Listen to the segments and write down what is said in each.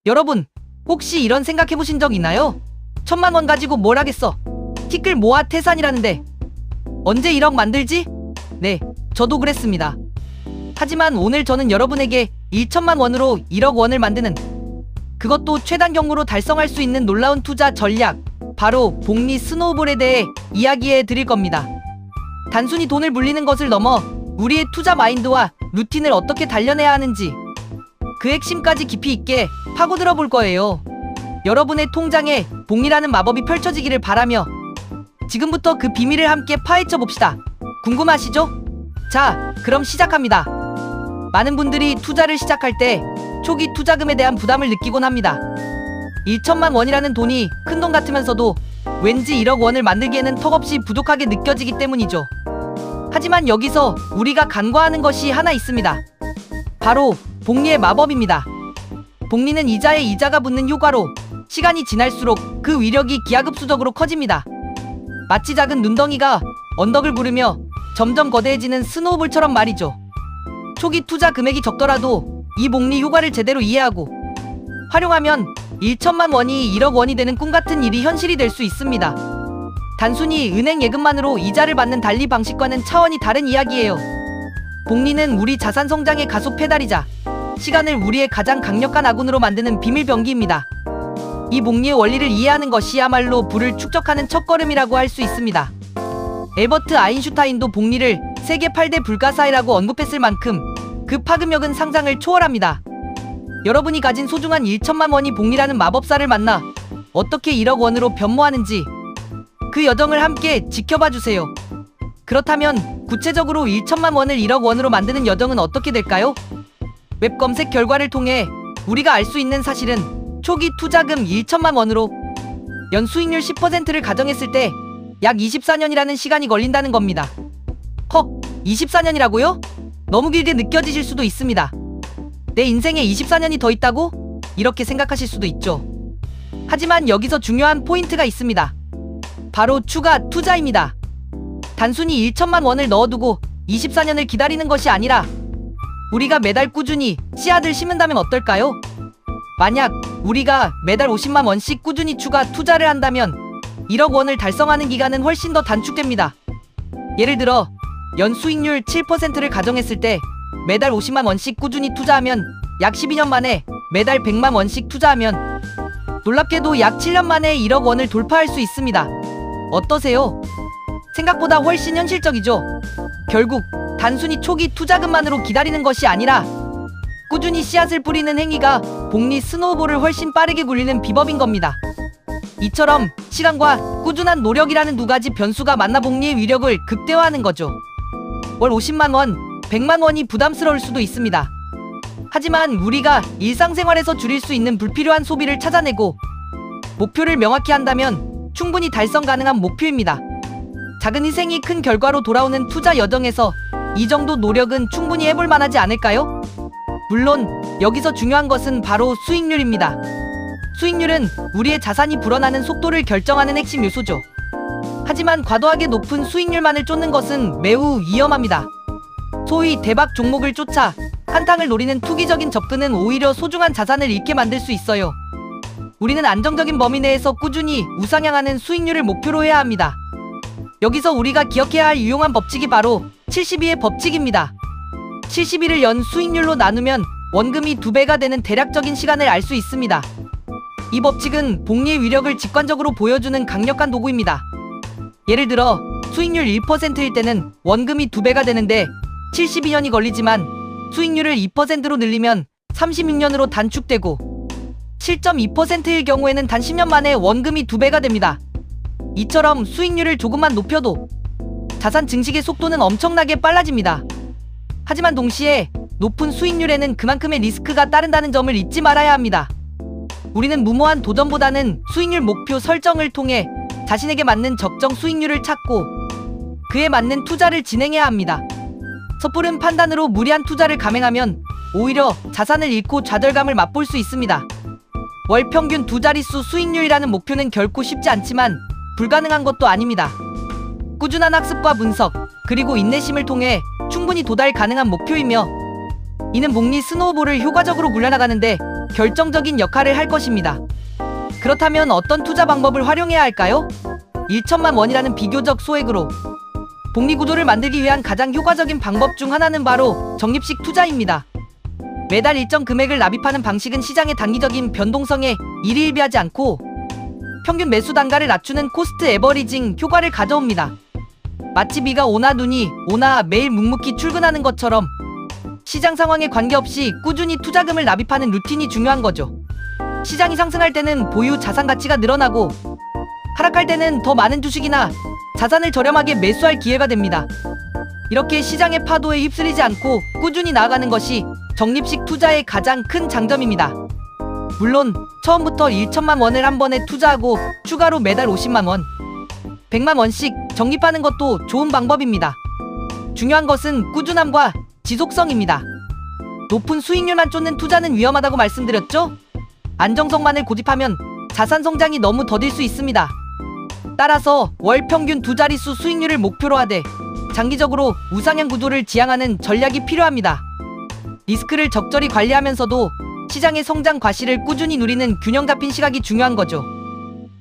여러분, 혹시 이런 생각해보신 적 있나요? 1000만 원 가지고 뭘 하겠어? 티끌 모아 태산이라는데 언제 1억 만들지? 네, 저도 그랬습니다. 하지만 오늘 저는 여러분에게 1천만 원으로 1억 원을 만드는, 그것도 최단 경로로 달성할 수 있는 놀라운 투자 전략, 바로 복리 스노우볼에 대해 이야기해 드릴 겁니다. 단순히 돈을 물리는 것을 넘어 우리의 투자 마인드와 루틴을 어떻게 단련해야 하는지, 그 핵심까지 깊이 있게 파고들어 볼 거예요. 여러분의 통장에 복리라는 마법이 펼쳐지기를 바라며 지금부터 그 비밀을 함께 파헤쳐 봅시다. 궁금하시죠? 자, 그럼 시작합니다. 많은 분들이 투자를 시작할 때 초기 투자금에 대한 부담을 느끼곤 합니다. 1천만 원이라는 돈이 큰돈 같으면서도 왠지 1억 원을 만들기에는 턱없이 부족하게 느껴지기 때문이죠. 하지만 여기서 우리가 간과하는 것이 하나 있습니다. 바로 복리의 마법입니다. 복리는 이자에 이자가 붙는 효과로 시간이 지날수록 그 위력이 기하급수적으로 커집니다. 마치 작은 눈덩이가 언덕을 부르며 점점 거대해지는 스노우볼처럼 말이죠. 초기 투자 금액이 적더라도 이 복리 효과를 제대로 이해하고 활용하면 1천만 원이 1억 원이 되는 꿈같은 일이 현실이 될 수 있습니다. 단순히 은행 예금만으로 이자를 받는 달리 방식과는 차원이 다른 이야기예요. 복리는 우리 자산 성장의 가속 페달이자 시간을 우리의 가장 강력한 아군으로 만드는 비밀 병기입니다. 이 복리의 원리를 이해하는 것이야말로 부를 축적하는 첫걸음이라고 할 수 있습니다. 엘버트 아인슈타인도 복리를 세계 8대 불가사의라고 언급했을 만큼 그 파급력은 상상을 초월합니다. 여러분이 가진 소중한 1천만 원이 복리라는 마법사를 만나 어떻게 1억 원으로 변모하는지 그 여정을 함께 지켜봐 주세요. 그렇다면 구체적으로 1천만 원을 1억 원으로 만드는 여정은 어떻게 될까요? 웹 검색 결과를 통해 우리가 알 수 있는 사실은 초기 투자금 1천만 원으로 연수익률 10%를 가정했을 때 약 24년이라는 시간이 걸린다는 겁니다. 헉, 24년이라고요? 너무 길게 느껴지실 수도 있습니다. 내 인생에 24년이 더 있다고? 이렇게 생각하실 수도 있죠. 하지만 여기서 중요한 포인트가 있습니다. 바로 추가 투자입니다. 단순히 1천만 원을 넣어두고 24년을 기다리는 것이 아니라 우리가 매달 꾸준히 씨앗을 심는다면 어떨까요? 만약 우리가 매달 50만 원씩 꾸준히 추가 투자를 한다면 1억 원을 달성하는 기간은 훨씬 더 단축됩니다. 예를 들어 연수익률 7%를 가정했을 때 매달 50만 원씩 꾸준히 투자하면 약 12년 만에 매달 100만 원씩 투자하면 놀랍게도 약 7년 만에 1억 원을 돌파할 수 있습니다. 어떠세요? 생각보다 훨씬 현실적이죠? 결국 단순히 초기 투자금만으로 기다리는 것이 아니라 꾸준히 씨앗을 뿌리는 행위가 복리 스노우볼을 훨씬 빠르게 굴리는 비법인 겁니다. 이처럼 시간과 꾸준한 노력이라는 두 가지 변수가 만나 복리의 위력을 극대화하는 거죠. 월 50만 원, 100만 원이 부담스러울 수도 있습니다. 하지만 우리가 일상생활에서 줄일 수 있는 불필요한 소비를 찾아내고 목표를 명확히 한다면 충분히 달성 가능한 목표입니다. 작은 희생이 큰 결과로 돌아오는 투자 여정에서 이 정도 노력은 충분히 해볼 만하지 않을까요? 물론 여기서 중요한 것은 바로 수익률입니다. 수익률은 우리의 자산이 불어나는 속도를 결정하는 핵심 요소죠. 하지만 과도하게 높은 수익률만을 쫓는 것은 매우 위험합니다. 소위 대박 종목을 쫓아 한탕을 노리는 투기적인 접근은 오히려 소중한 자산을 잃게 만들 수 있어요. 우리는 안정적인 범위 내에서 꾸준히 우상향하는 수익률을 목표로 해야 합니다. 여기서 우리가 기억해야 할 유용한 법칙이 바로 72의 법칙입니다. 71을 연 수익률로 나누면 원금이 2배가 되는 대략적인 시간을 알 수 있습니다. 이 법칙은 복리의 위력을 직관적으로 보여주는 강력한 도구입니다. 예를 들어 수익률 1%일 때는 원금이 2배가 되는데 72년이 걸리지만 수익률을 2%로 늘리면 36년으로 단축되고 7.2%일 경우에는 단 10년 만에 원금이 2배가 됩니다. 이처럼 수익률을 조금만 높여도 자산 증식의 속도는 엄청나게 빨라집니다. 하지만 동시에 높은 수익률에는 그만큼의 리스크가 따른다는 점을 잊지 말아야 합니다. 우리는 무모한 도전보다는 수익률 목표 설정을 통해 자신에게 맞는 적정 수익률을 찾고 그에 맞는 투자를 진행해야 합니다. 섣부른 판단으로 무리한 투자를 감행하면 오히려 자산을 잃고 좌절감을 맛볼 수 있습니다. 월 평균 2자릿수 수익률이라는 목표는 결코 쉽지 않지만 불가능한 것도 아닙니다. 꾸준한 학습과 분석, 그리고 인내심을 통해 충분히 도달 가능한 목표이며 이는 복리 스노우볼을 효과적으로 굴려나가는데 결정적인 역할을 할 것입니다. 그렇다면 어떤 투자 방법을 활용해야 할까요? 1천만 원이라는 비교적 소액으로 복리 구조를 만들기 위한 가장 효과적인 방법 중 하나는 바로 적립식 투자입니다. 매달 일정 금액을 납입하는 방식은 시장의 단기적인 변동성에 일희일비하지 않고 평균 매수 단가를 낮추는 코스트 에버리징 효과를 가져옵니다. 마치 비가 오나 눈이 오나 매일 묵묵히 출근하는 것처럼 시장 상황에 관계없이 꾸준히 투자금을 납입하는 루틴이 중요한 거죠. 시장이 상승할 때는 보유 자산 가치가 늘어나고 하락할 때는 더 많은 주식이나 자산을 저렴하게 매수할 기회가 됩니다. 이렇게 시장의 파도에 휩쓸리지 않고 꾸준히 나아가는 것이 적립식 투자의 가장 큰 장점입니다. 물론 처음부터 1천만 원을 한 번에 투자하고 추가로 매달 50만 원, 100만 원씩 적립하는 것도 좋은 방법입니다. 중요한 것은 꾸준함과 지속성입니다. 높은 수익률만 쫓는 투자는 위험하다고 말씀드렸죠? 안정성만을 고집하면 자산 성장이 너무 더딜 수 있습니다. 따라서 월 평균 두 자릿수 수익률을 목표로 하되 장기적으로 우상향 구도를 지향하는 전략이 필요합니다. 리스크를 적절히 관리하면서도 시장의 성장 과실을 꾸준히 누리는 균형 잡힌 시각이 중요한 거죠.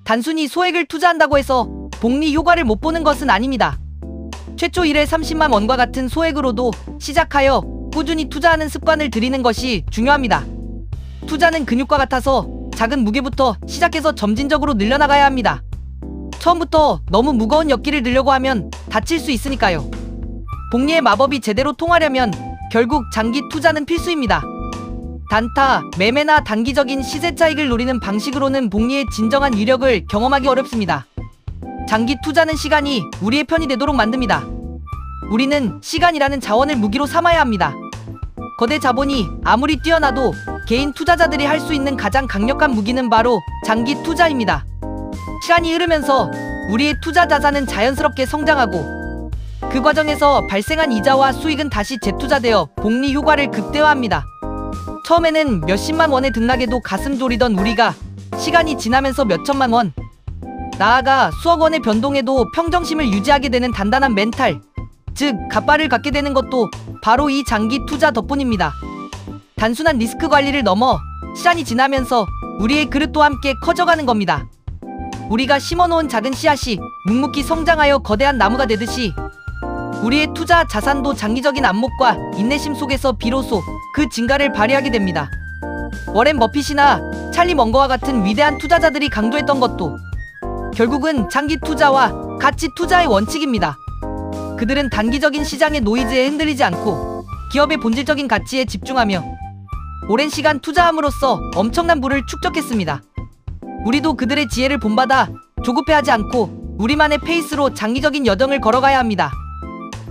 단순히 소액을 투자한다고 해서 복리 효과를 못 보는 것은 아닙니다. 최초 1회 30만 원과 같은 소액으로도 시작하여 꾸준히 투자하는 습관을 들이는 것이 중요합니다. 투자는 근육과 같아서 작은 무게부터 시작해서 점진적으로 늘려나가야 합니다. 처음부터 너무 무거운 역기를 들려고 하면 다칠 수 있으니까요. 복리의 마법이 제대로 통하려면 결국 장기 투자는 필수입니다. 단타, 매매나 단기적인 시세 차익을 노리는 방식으로는 복리의 진정한 위력을 경험하기 어렵습니다. 장기 투자는 시간이 우리의 편이 되도록 만듭니다. 우리는 시간이라는 자원을 무기로 삼아야 합니다. 거대 자본이 아무리 뛰어나도 개인 투자자들이 할 수 있는 가장 강력한 무기는 바로 장기 투자입니다. 시간이 흐르면서 우리의 투자 자산은 자연스럽게 성장하고 그 과정에서 발생한 이자와 수익은 다시 재투자되어 복리 효과를 극대화합니다. 처음에는 몇십만 원에 등락해도 가슴 졸이던 우리가 시간이 지나면서 몇천만 원, 나아가 수억 원의 변동에도 평정심을 유지하게 되는 단단한 멘탈, 즉 갓바를 갖게 되는 것도 바로 이 장기 투자 덕분입니다. 단순한 리스크 관리를 넘어 시간이 지나면서 우리의 그릇도 함께 커져가는 겁니다. 우리가 심어놓은 작은 씨앗이 묵묵히 성장하여 거대한 나무가 되듯이 우리의 투자 자산도 장기적인 안목과 인내심 속에서 비로소 그 진가를 발휘하게 됩니다. 워렌 버핏이나 찰리 먼거와 같은 위대한 투자자들이 강조했던 것도 결국은 장기 투자와 가치 투자의 원칙입니다. 그들은 단기적인 시장의 노이즈에 흔들리지 않고 기업의 본질적인 가치에 집중하며 오랜 시간 투자함으로써 엄청난 부를 축적했습니다. 우리도 그들의 지혜를 본받아 조급해하지 않고 우리만의 페이스로 장기적인 여정을 걸어가야 합니다.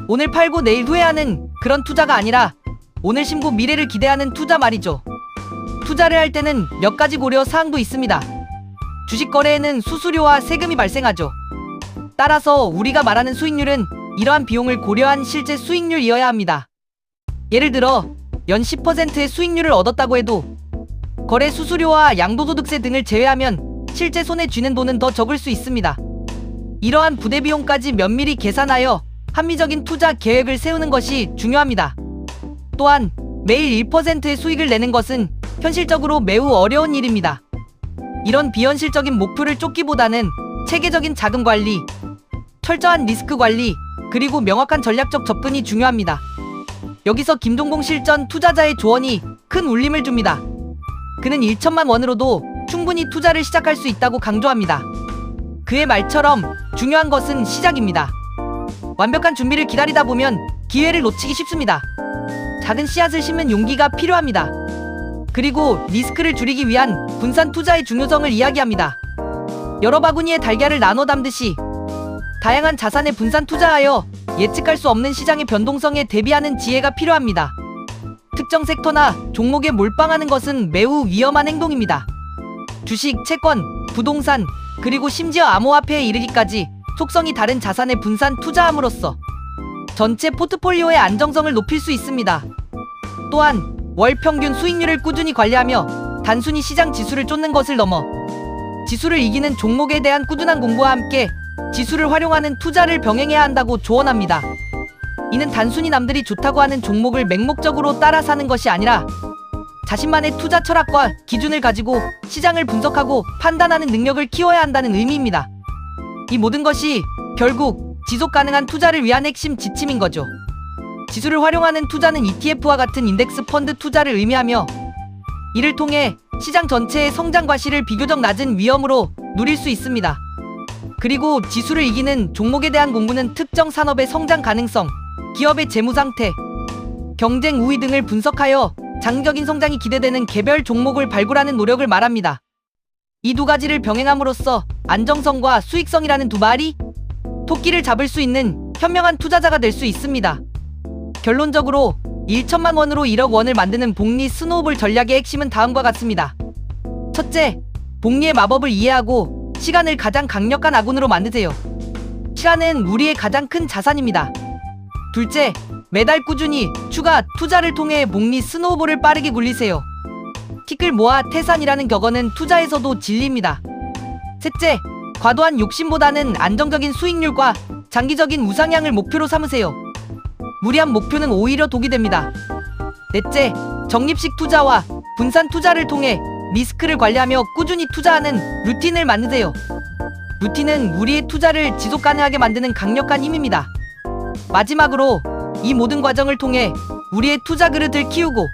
오늘 팔고 내일 후회하는 그런 투자가 아니라 오늘 심고 미래를 기대하는 투자 말이죠. 투자를 할 때는 몇 가지 고려 사항도 있습니다. 주식 거래에는 수수료와 세금이 발생하죠. 따라서 우리가 말하는 수익률은 이러한 비용을 고려한 실제 수익률이어야 합니다. 예를 들어 연 10%의 수익률을 얻었다고 해도 거래 수수료와 양도소득세 등을 제외하면 실제 손에 쥐는 돈은 더 적을 수 있습니다. 이러한 부대 비용까지 면밀히 계산하여 합리적인 투자 계획을 세우는 것이 중요합니다. 또한 매일 1%의 수익을 내는 것은 현실적으로 매우 어려운 일입니다. 이런 비현실적인 목표를 쫓기보다는 체계적인 자금 관리, 철저한 리스크 관리, 그리고 명확한 전략적 접근이 중요합니다. 여기서 김동봉 실전 투자자의 조언이 큰 울림을 줍니다. 그는 1천만 원으로도 충분히 투자를 시작할 수 있다고 강조합니다. 그의 말처럼 중요한 것은 시작입니다. 완벽한 준비를 기다리다 보면 기회를 놓치기 쉽습니다. 작은 씨앗을 심는 용기가 필요합니다. 그리고 리스크를 줄이기 위한 분산 투자의 중요성을 이야기합니다. 여러 바구니에 달걀을 나눠 담듯이 다양한 자산에 분산 투자하여 예측할 수 없는 시장의 변동성에 대비하는 지혜가 필요합니다. 특정 섹터나 종목에 몰빵하는 것은 매우 위험한 행동입니다. 주식, 채권, 부동산, 그리고 심지어 암호화폐에 이르기까지 속성이 다른 자산에 분산 투자함으로써 전체 포트폴리오의 안정성을 높일 수 있습니다. 또한 월 평균 수익률을 꾸준히 관리하며 단순히 시장 지수를 쫓는 것을 넘어 지수를 이기는 종목에 대한 꾸준한 공부와 함께 지수를 활용하는 투자를 병행해야 한다고 조언합니다. 이는 단순히 남들이 좋다고 하는 종목을 맹목적으로 따라 사는 것이 아니라 자신만의 투자 철학과 기준을 가지고 시장을 분석하고 판단하는 능력을 키워야 한다는 의미입니다. 이 모든 것이 결국 지속 가능한 투자를 위한 핵심 지침인 거죠. 지수를 활용하는 투자는 ETF와 같은 인덱스 펀드 투자를 의미하며, 이를 통해 시장 전체의 성장 과실을 비교적 낮은 위험으로 누릴 수 있습니다. 그리고 지수를 이기는 종목에 대한 공부는 특정 산업의 성장 가능성, 기업의 재무 상태, 경쟁 우위 등을 분석하여 장기적인 성장이 기대되는 개별 종목을 발굴하는 노력을 말합니다. 이 두 가지를 병행함으로써 안정성과 수익성이라는 두 마리 토끼를 잡을 수 있는 현명한 투자자가 될 수 있습니다. 결론적으로 1천만 원으로 1억 원을 만드는 복리 스노우볼 전략의 핵심은 다음과 같습니다. 첫째, 복리의 마법을 이해하고 시간을 가장 강력한 아군으로 만드세요. 시간은 우리의 가장 큰 자산입니다. 둘째, 매달 꾸준히 추가 투자를 통해 복리 스노우볼을 빠르게 굴리세요. 티끌 모아 태산이라는 격언은 투자에서도 진리입니다. 셋째, 과도한 욕심보다는 안정적인 수익률과 장기적인 우상향을 목표로 삼으세요. 무리한 목표는 오히려 독이 됩니다. 넷째, 적립식 투자와 분산 투자를 통해 리스크를 관리하며 꾸준히 투자하는 루틴을 만드세요. 루틴은 우리의 투자를 지속 가능하게 만드는 강력한 힘입니다. 마지막으로 이 모든 과정을 통해 우리의 투자 그릇을 키우고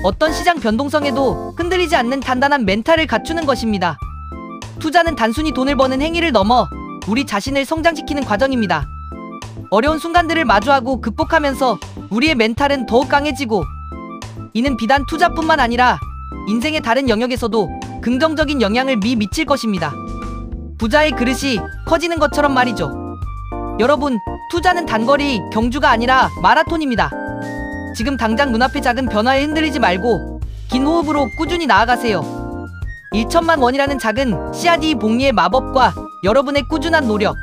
어떤 시장 변동성에도 흔들리지 않는 단단한 멘탈을 갖추는 것입니다. 투자는 단순히 돈을 버는 행위를 넘어 우리 자신을 성장시키는 과정입니다. 어려운 순간들을 마주하고 극복하면서 우리의 멘탈은 더욱 강해지고, 이는 비단 투자뿐만 아니라 인생의 다른 영역에서도 긍정적인 영향을 미칠 것입니다. 부자의 그릇이 커지는 것처럼 말이죠. 여러분, 투자는 단거리 경주가 아니라 마라톤입니다. 지금 당장 눈앞의 작은 변화에 흔들리지 말고 긴 호흡으로 꾸준히 나아가세요. 1천만 원이라는 작은 씨앗이 복리의 마법과 여러분의 꾸준한 노력,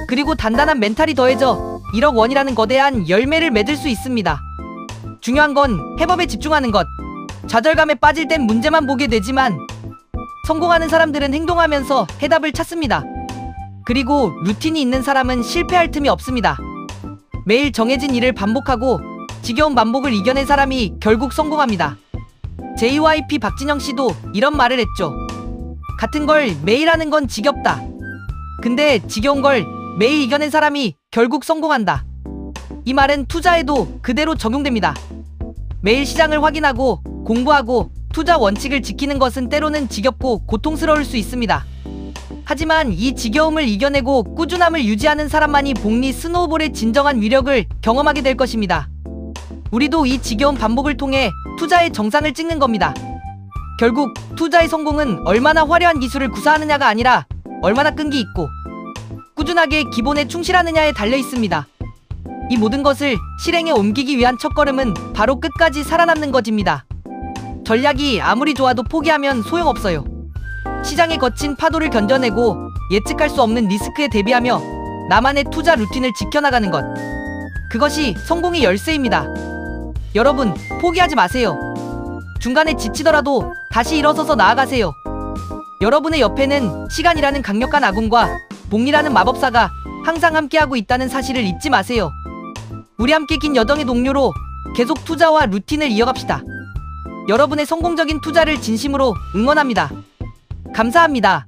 그리고 단단한 멘탈이 더해져 1억 원이라는 거대한 열매를 맺을 수 있습니다. 중요한 건 해법에 집중하는 것. 좌절감에 빠질 땐 문제만 보게 되지만 성공하는 사람들은 행동하면서 해답을 찾습니다. 그리고 루틴이 있는 사람은 실패할 틈이 없습니다. 매일 정해진 일을 반복하고 지겨운 반복을 이겨낸 사람이 결국 성공합니다. JYP 박진영 씨도 이런 말을 했죠. 같은 걸 매일 하는 건 지겹다. 근데 지겨운 걸 매일 이겨낸 사람이 결국 성공한다. 이 말은 투자에도 그대로 적용됩니다. 매일 시장을 확인하고 공부하고 투자 원칙을 지키는 것은 때로는 지겹고 고통스러울 수 있습니다. 하지만 이 지겨움을 이겨내고 꾸준함을 유지하는 사람만이 복리 스노우볼의 진정한 위력을 경험하게 될 것입니다. 우리도 이 지겨운 반복을 통해 투자의 정상을 찍는 겁니다. 결국 투자의 성공은 얼마나 화려한 기술을 구사하느냐가 아니라 얼마나 끈기 있고 꾸준하게 기본에 충실하느냐에 달려 있습니다. 이 모든 것을 실행에 옮기기 위한 첫걸음은 바로 끝까지 살아남는 것입니다. 전략이 아무리 좋아도 포기하면 소용없어요. 시장의 거친 파도를 견뎌내고 예측할 수 없는 리스크에 대비하며 나만의 투자 루틴을 지켜나가는 것. 그것이 성공의 열쇠입니다. 여러분, 포기하지 마세요. 중간에 지치더라도 다시 일어서서 나아가세요. 여러분의 옆에는 시간이라는 강력한 아군과 복리라는 마법사가 항상 함께하고 있다는 사실을 잊지 마세요. 우리 함께 긴 여정의 동료로 계속 투자와 루틴을 이어갑시다. 여러분의 성공적인 투자를 진심으로 응원합니다. 감사합니다.